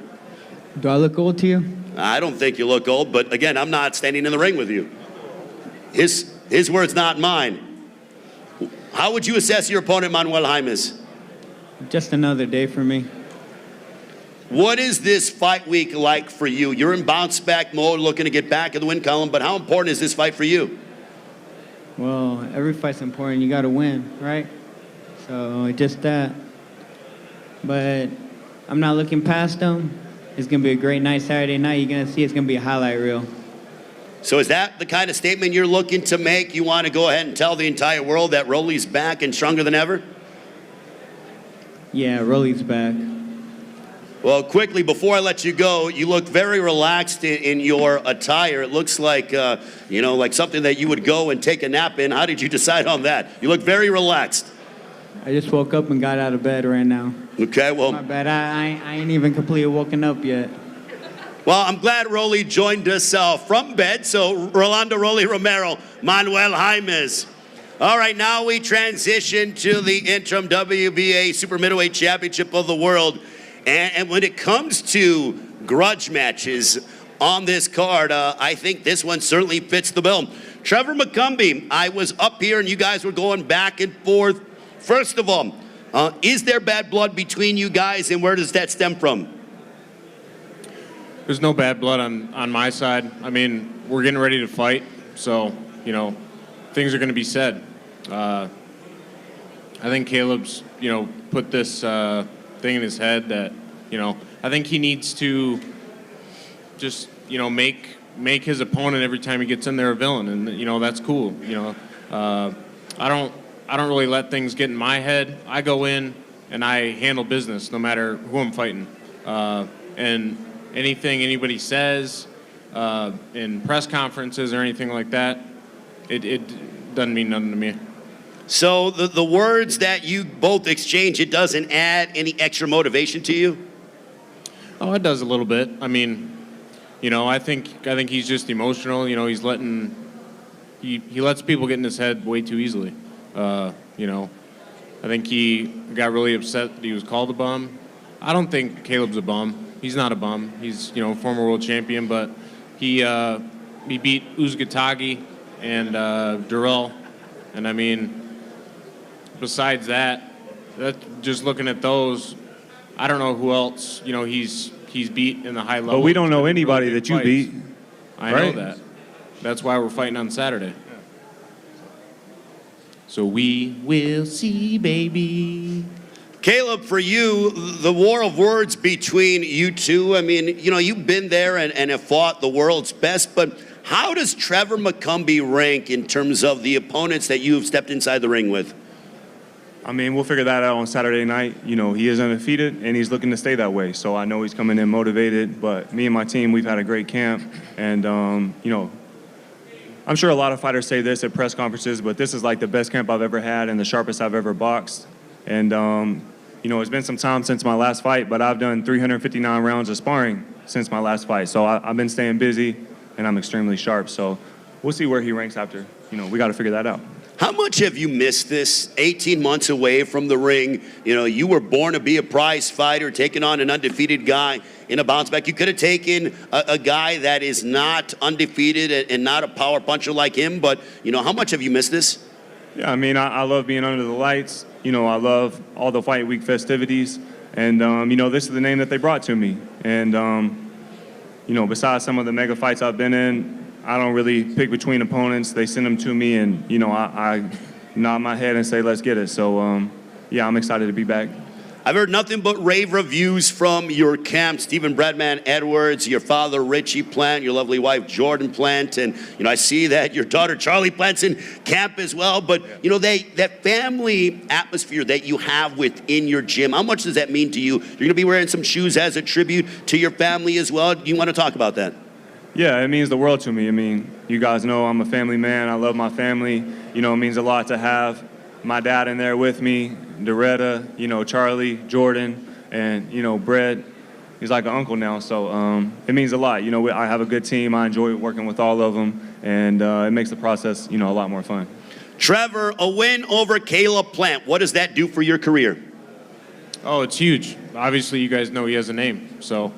Do I look old to you? I don't think you look old, but again, I'm not standing in the ring with you. His words, not mine. How would you assess your opponent, Manuel Jaimes? Just another day for me. What is this fight week like for you? You're in bounce back mode, looking to get back in the win column, but how important is this fight for you? Well, every fight's important. You got to win, right? So just that. But I'm not looking past them. It's going to be a great night Saturday night. You're going to see it's going to be a highlight reel. So is that the kind of statement you're looking to make? You want to go ahead and tell the entire world that Rolly's back and stronger than ever? Yeah, Rolly's back. Well, quickly, before I let you go, you look very relaxed in your attire. It looks like, like something that you would go and take a nap in. How did you decide on that? You look very relaxed. I just woke up and got out of bed right now. Okay, well. My bad. I ain't even completely woken up yet. Well, I'm glad Rolly joined us from bed. So, Rolando Rolly Romero, Manuel Jaimes. All right, now we transition to the interim WBA Super Middleweight Championship of the World. And when it comes to grudge matches on this card, I think this one certainly fits the bill. Trevor McCumbee, I was up here and you guys were going back and forth. First of all, is there bad blood between you guys, and where does that stem from? There's no bad blood on my side. I mean, we're getting ready to fight, so, things are going to be said. I think Caleb's, put this thing in his head that, I think he needs to just, make his opponent every time he gets in there a villain, and, that's cool. I don't really let things get in my head. I go in and I handle business no matter who I'm fighting. And anything anybody says in press conferences or anything like that, it doesn't mean nothing to me. So the words that you both exchange, it doesn't add any extra motivation to you? Oh, it does a little bit. I mean, you know, I think he's just emotional. You know, he lets people get in his head way too easily. You know, I think he got really upset that he was called a bum. I don't think Caleb's a bum. He's not a bum. He's, you know, former world champion, but he beat Uzgatagi and Durrell. And I mean, besides that just looking at those, I don't know who else, you know, he's beat in the high level. But we don't know anybody that you beat. I know that. That's why we're fighting on Saturday. So we will see, baby. Caleb, for you, the war of words between you two, I mean, you know, you've been there and have fought the world's best, but how does Trevor McCumbee rank in terms of the opponents that you've stepped inside the ring with? I mean, we'll figure that out on Saturday night. You know, he is undefeated, and he's looking to stay that way. So I know he's coming in motivated, but me and my team, we've had a great camp. And, you know, I'm sure a lot of fighters say this at press conferences, but this is like the best camp I've ever had and the sharpest I've ever boxed. And, you know, it's been some time since my last fight, but I've done 359 rounds of sparring since my last fight. So I've been staying busy, and I'm extremely sharp. So we'll see where he ranks after. You know, we got to figure that out. How much have you missed this 18 months away from the ring? You know, you were born to be a prize fighter, taking on an undefeated guy in a bounce back. You could have taken a guy that is not undefeated and not a power puncher like him, but, you know, how much have you missed this? Yeah, I mean, I love being under the lights. You know, I love all the fight week festivities. And, you know, this is the name that they brought to me. And, you know, besides some of the mega fights I've been in, I don't really pick between opponents. They send them to me, and, you know, I nod my head and say, let's get it. So, yeah, I'm excited to be back. I've heard nothing but rave reviews from your camp, Stephen Bradman Edwards, your father, Richie Plant, your lovely wife, Jordan Plant, and, you know, I see that your daughter, Charlie Plant's in camp as well, but, you know, that family atmosphere that you have within your gym, how much does that mean to you? You're going to be wearing some shoes as a tribute to your family as well. Do you want to talk about that? Yeah, it means the world to me. I mean, you guys know I'm a family man. I love my family. You know, it means a lot to have my dad in there with me, Doretta, you know, Charlie, Jordan, and, you know, Brett. He's like an uncle now, so it means a lot. You know, I have a good team. I enjoy working with all of them, and it makes the process, you know, a lot more fun. Trevor, a win over Caleb Plant. What does that do for your career? Oh, it's huge. Obviously, you guys know he has a name. So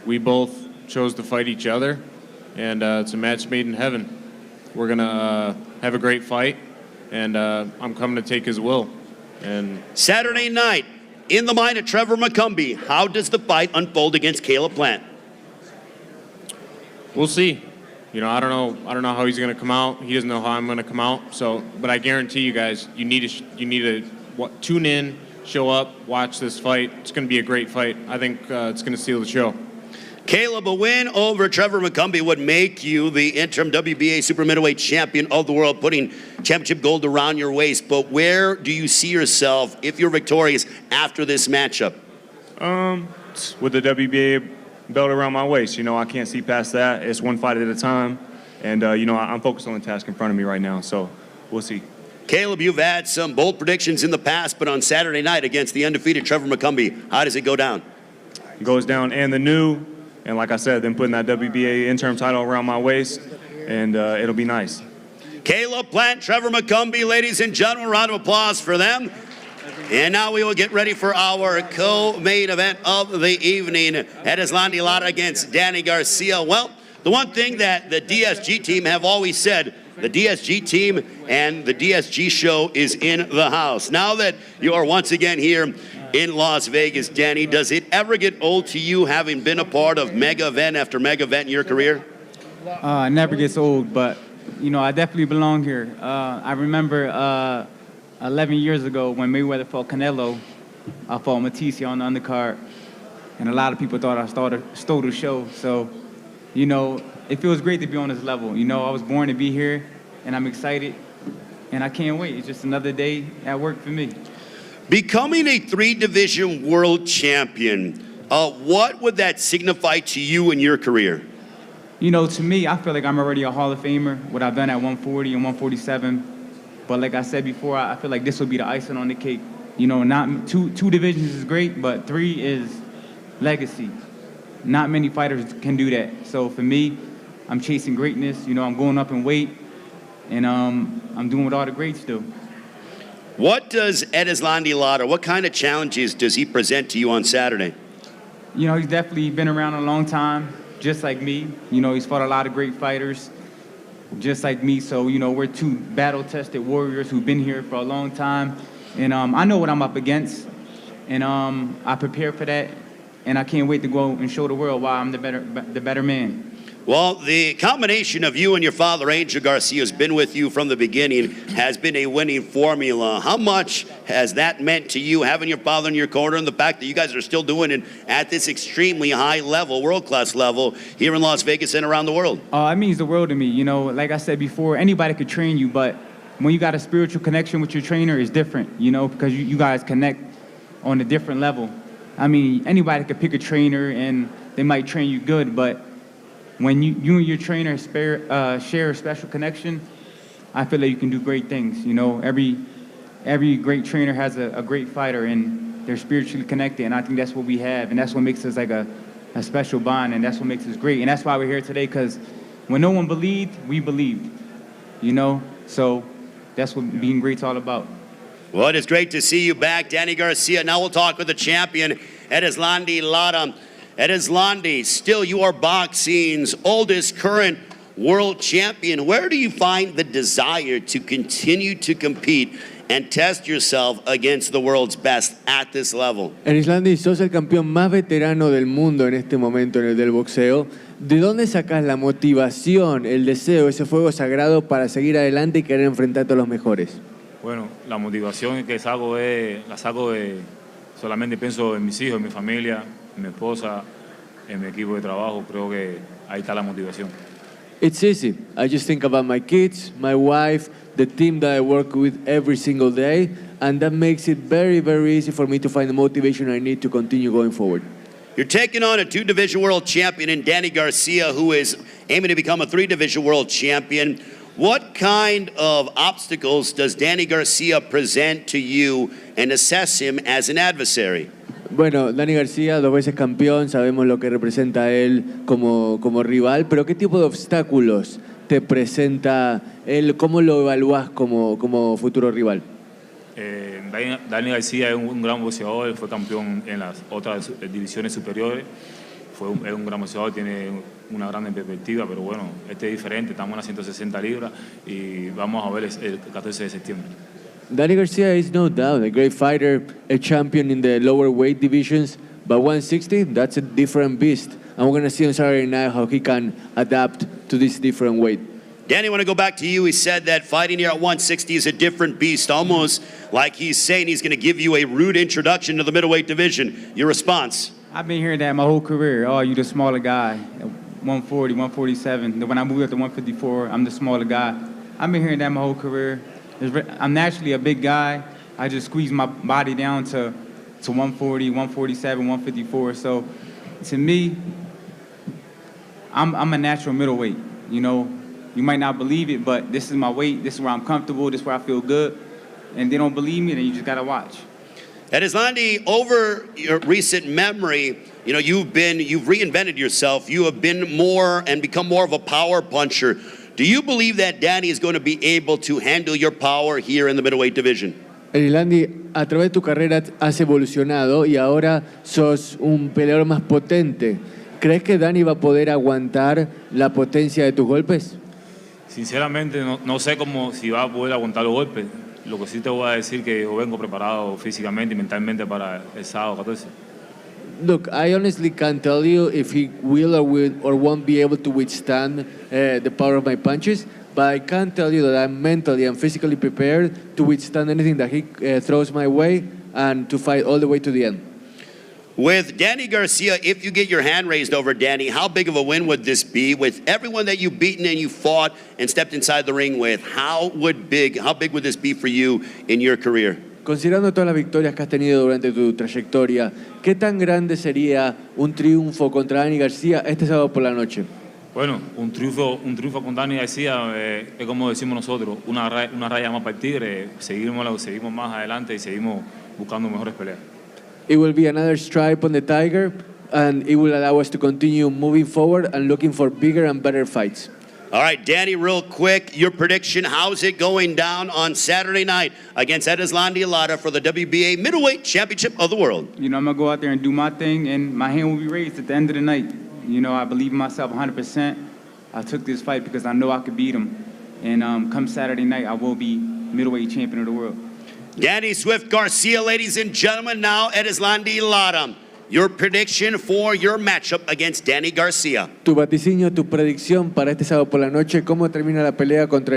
we both chose to fight each other, and it's a match made in heaven. We're going to have a great fight, and I'm coming to take his will. And Saturday night, in the mind of Trevor McCumbee, how does the fight unfold against Caleb Plant? We'll see. You know, I don't know how he's going to come out. He doesn't know how I'm going to come out. So, but I guarantee you guys, you need to tune in, show up, watch this fight. It's going to be a great fight. I think it's going to steal the show. Caleb, a win over Trevor McCumbee would make you the interim WBA super middleweight champion of the world, putting championship gold around your waist. But where do you see yourself if you're victorious after this matchup? With the WBA belt around my waist, you know, I can't see past that. It's one fight at a time, and you know, I'm focused on the task in front of me right now. So we'll see. Caleb, you've had some bold predictions in the past, but on Saturday night against the undefeated Trevor McCumbee, how does it go down? It goes down and the new. And like I said, then putting that WBA interim title around my waist, and it'll be nice. Caleb Plant, Trevor McCumbee, ladies and gentlemen, round of applause for them. And now we will get ready for our co-main event of the evening. That is Lara against Danny Garcia. Well, the one thing that the DSG team have always said, the DSG team and the DSG show is in the house. Now that you are once again here in Las Vegas, Danny, does it ever get old to you having been a part of mega event after mega event in your career? It never gets old, but, you know, I definitely belong here. I remember 11 years ago when Mayweather fought Canelo, I fought Matisse on the undercard, and a lot of people thought I stole the show. So, you know, it feels great to be on this level. You know, I was born to be here, and I'm excited, and I can't wait. It's just another day at work for me. Becoming a 3-division world champion, what would that signify to you in your career? You know, to me, I feel like I'm already a Hall of Famer. What I've done at 140 and 147, But like I said before, I feel like this will be the icing on the cake. You know, not two divisions is great, but 3 is legacy. Not many fighters can do that. So for me, I'm chasing greatness. You know, I'm going up in weight, and I'm doing what all the greats do. What does Erislandy Lara, what kind of challenges does he present to you on Saturday? You know, he's definitely been around a long time, just like me. You know, he's fought a lot of great fighters, just like me. So, you know, we're 2 battle-tested warriors who've been here for a long time. And I know what I'm up against, and I prepare for that, and I can't wait to go and show the world why I'm the better man. Well, the combination of you and your father, Angel Garcia, has been with you from the beginning, has been a winning formula. How much has that meant to you, having your father in your corner, and the fact that you guys are still doing it at this extremely high level, world-class level, here in Las Vegas and around the world? It means the world to me. You know, like I said before, anybody could train you, but when you got a spiritual connection with your trainer, it's different, you know, because you guys connect on a different level. I mean, anybody could pick a trainer, and they might train you good, but when you and your trainer share a special connection, I feel like you can do great things. You know, every great trainer has a great fighter, and they're spiritually connected, and I think that's what we have, and that's what makes us like a special bond, and that's what makes us great, and that's why we're here today, because when no one believed, we believed, you know? So that's what being great's all about. Well, it is great to see you back, Danny Garcia. Now we'll talk with the champion, Erislandy Lara. Erislandy, still you are boxing's oldest current world champion. Where do you find the desire to continue to compete and test yourself against the world's best at this level? Erislandy, sos el campeón más veterano del mundo en este momento en el del boxeo. ¿De dónde sacas la motivación, el deseo, ese fuego sagrado para seguir adelante y querer enfrentar a todos los mejores? Bueno, la motivación que la saco de solamente pienso en mis hijos, en mi familia, en mi esposa, en mi equipo de trabajo. Creo que ahí está la motivación. It's easy. I just think about my kids, my wife, the team that I work with every single day, and that makes it very, very easy for me to find the motivation I need to continue going forward. You're taking on a 2-division world champion in Danny Garcia, who is aiming to become a 3-division world champion. What kind of obstacles does Danny Garcia present to you and assess him as an adversary? Bueno, Danny Garcia, 2 veces campeón, sabemos lo que representa él como rival, pero ¿qué tipo de obstáculos te presenta él? ¿Cómo lo evalúas como futuro rival? Danny Garcia es un gran boxeador, fue campeón en las otras divisiones superiores, es un gran boxeador, tiene una gran perspectiva, pero bueno, este es diferente, estamos en las 160 libras y vamos a ver el 14 de septiembre. Danny Garcia is no doubt a great fighter, a champion in the lower weight divisions, but 160, that's a different beast. And we're going to see on Saturday night how he can adapt to this different weight. Danny, I want to go back to you. He said that fighting here at 160 is a different beast, almost like he's saying he's going to give you a rude introduction to the middleweight division. Your response? I've been hearing that my whole career. Oh, you the smaller guy, 140, 147. Then when I moved up to 154, I'm the smaller guy. I've been hearing that my whole career. I'm naturally a big guy. I just squeeze my body down to 140, 147, 154. So to me, I'm a natural middleweight. You know, you might not believe it, but this is my weight. This is where I'm comfortable. This is where I feel good. And they don't believe me, then you just gotta watch. Erislandy, over your recent memory, you know, you've reinvented yourself. You have been more and become more of a power puncher. Do you believe that Danny is going to be able to handle your power here in the middleweight division? Erislandy, a través de tu carrera has evolucionado y ahora sos un peleador más potente. ¿Crees que Danny va a poder aguantar la potencia de tus golpes? Sinceramente, no sé si va a poder aguantar los golpes. Lo que sí te voy a decir que yo vengo preparado físicamente y mentalmente para el sábado 14. Look, I honestly can't tell you if he will or won't be able to withstand the power of my punches, but I can tell you that I'm mentally and physically prepared to withstand anything that he throws my way and to fight all the way to the end. With Danny Garcia, if you get your hand raised over Danny, how big of a win would this be? With everyone that you've beaten and you fought and stepped inside the ring with, how big would this be for you in your career? Considerando todas las victorias que has tenido durante tu trayectoria, ¿qué tan grande sería un triunfo contra Danny Garcia este sábado por la noche? Bueno, un triunfo con Dani García es como decimos nosotros, una raya más para el tigre. Seguimos más adelante y seguimos buscando mejores peleas. It will be another stripe on the tiger, and it will allow us to continue moving forward and looking for bigger and better fights. All right, Danny, real quick, your prediction, how's it going down on Saturday night against Lara for the WBA Middleweight Championship of the World? You know, I'm going to go out there and do my thing, and my hand will be raised at the end of the night. You know, I believe in myself 100%. I took this fight because I know I could beat him. And come Saturday night, I will be middleweight champion of the world. Danny Swift Garcia, ladies and gentlemen, now Lara. Your prediction for your matchup against Danny Garcia. Tu vaticinio, tu predicción para este sábado por la noche, ¿cómo termina la pelea contra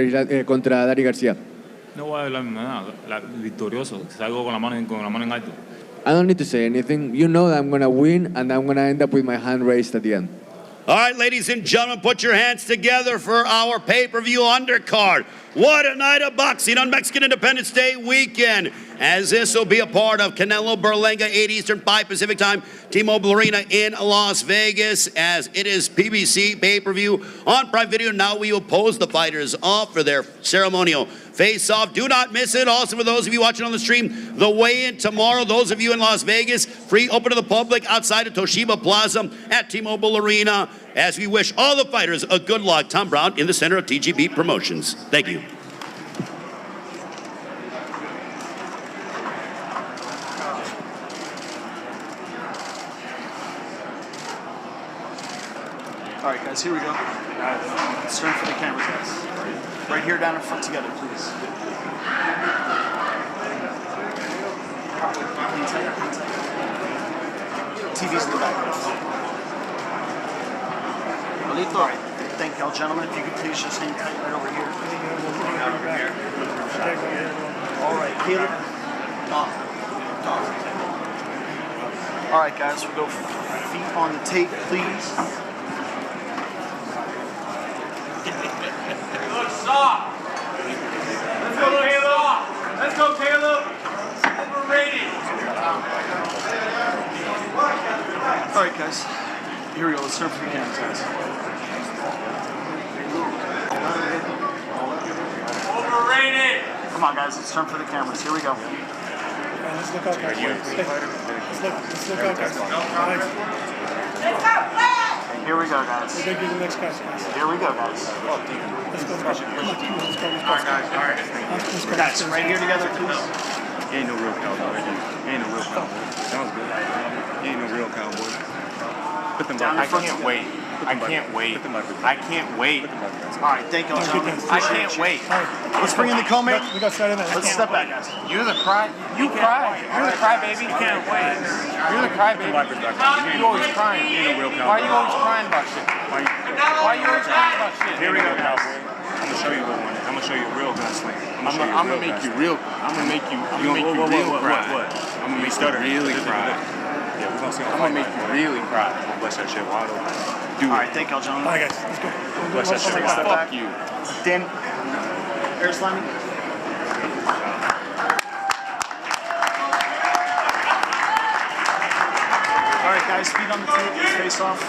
Danny Garcia? No voy a hablar nada, victorioso, salgo con la mano en alto. I don't need to say anything. You know that I'm going to win, and I'm going to end up with my hand raised at the end. All right, ladies and gentlemen, put your hands together for our pay-per-view undercard. What a night of boxing on Mexican Independence Day weekend, as this will be a part of Canelo Berlanga, 8 Eastern, 5 Pacific time, T-Mobile Arena in Las Vegas, as it is PBC Pay-Per-View on Prime Video. Now we will pose the fighters off for their ceremonial face-off. Do not miss it. Also, for those of you watching on the stream, the weigh-in tomorrow, those of you in Las Vegas, free, open to the public outside of Toshiba Plaza at T-Mobile Arena, as we wish all the fighters a good luck. Tom Brown in the center of TGB Promotions. Thank you. All right, guys, here we go. Let's turn for the cameras, guys. Right here, down in front together, please. TV's in the back, guys. All right, thank y'all, gentlemen. If you could please just hang tight right over here. All right, Caleb. All right, guys, we'll go feet on the tape, please. Stop! Let's go, Caleb! Let's go, Caleb! Overrated! All right, guys. Here we go. Let's turn for the cameras, guys. Overrated! Come on, guys. Let's turn for the cameras. Here we go. Let's look out, guys. Let's look out, guys. Here we go, guys. We're going to do the next guys. Here we go, guys. Let's go. All right, guys. All right. Guys, right here together, please. You ain't no real cowboy. You ain't no real cowboy. Sounds good. You ain't no real cowboy. Put them back. I can't wait. I can't wait. I can't wait. All right, thank y'all, gentlemen. I can't wait. Let's bring in the co-main. We got started. Let's step back, guys. You're the cry. You cry. You're the cry, baby. You can't wait. You're the cry, baby. You always crying. You ain't no real cowboy. Why are you always crying about shit? Why are you always crying about shit? Here we go, cowboy. I'm gonna show you what one. I'm gonna show you a real gunslinger. I'm gonna make you real. I'm gonna make you. I'm gonna make you real cry. I'm gonna make you really cry. Yeah, we're gonna see. I'm gonna make you really cry. I'm gonna bless that shit wide open. All right, thank y'all, gentlemen. All right, guys. Let's go. Bless that shit wide open. Fuck you. Dan, air slamming. All right, guys, feet on the tape. Let's face off.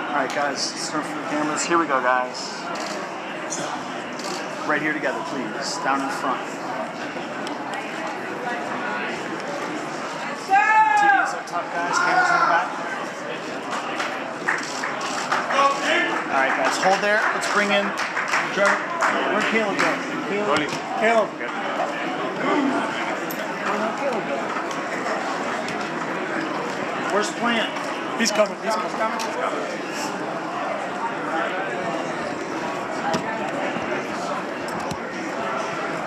All right, guys, let's turn for the cameras. Here we go, guys. Right here together, please. Down in front. TV's up top, guys. Cameras in the back. All right, guys, hold there. Let's bring in Trevor. Where'd Caleb go? Caleb. Where'd Caleb go? Where's Plant? He's coming. He's coming.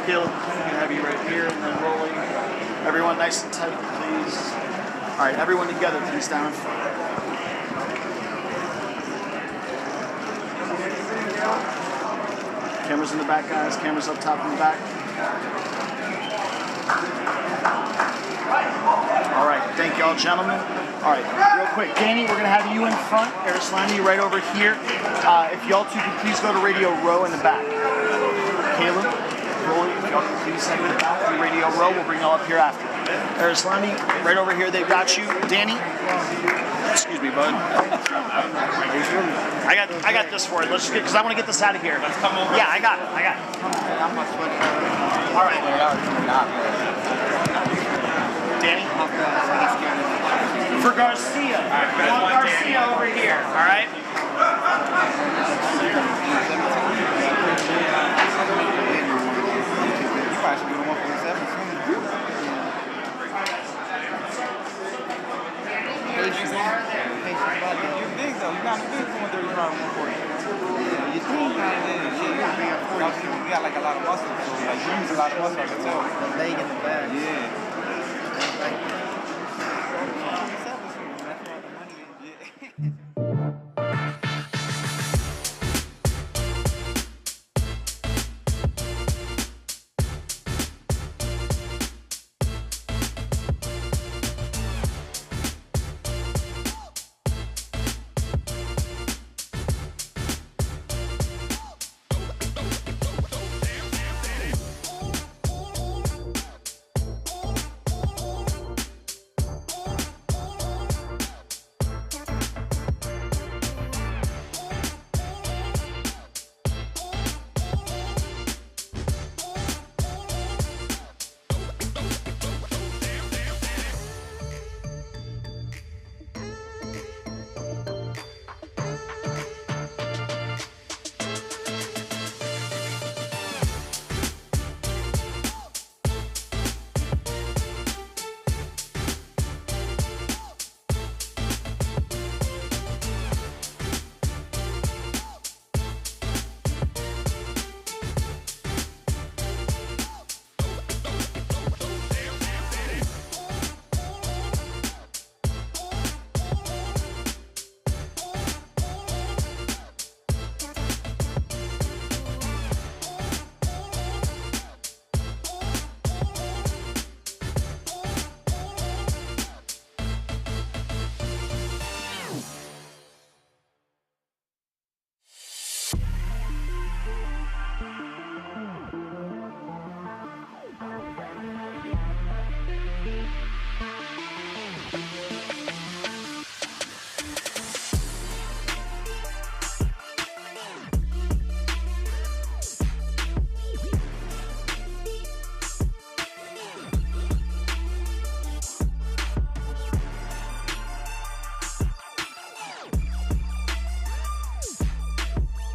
Caleb, I'm going to have you right here and then rolling. Everyone nice and tight, please. All right, everyone together, please, down in front. Cameras in the back, guys. Cameras up top in the back. All right, thank y'all, gentlemen. All right, real quick, Danny, we're going to have you in front. Arislani right over here. If y'all two could please go to Radio Row in the back. Caleb. rolling. If y'all can please segment the radio row, we'll bring y'all up here after. Arislandi, right over here, they've got you. Danny, excuse me, bud. I got this for it. Let's just get, because I want to get this out of here. Let's come over. Yeah, I got it. All right. Danny? For Garcia. I want Garcia over here, all right? You're big though. You're not big for 130 around 140. Yeah, you think kind of is. Yeah, you're big at 40. You got like a lot of muscle. So like you use a lot of muscle, I can tell. The leg in the back. Yeah.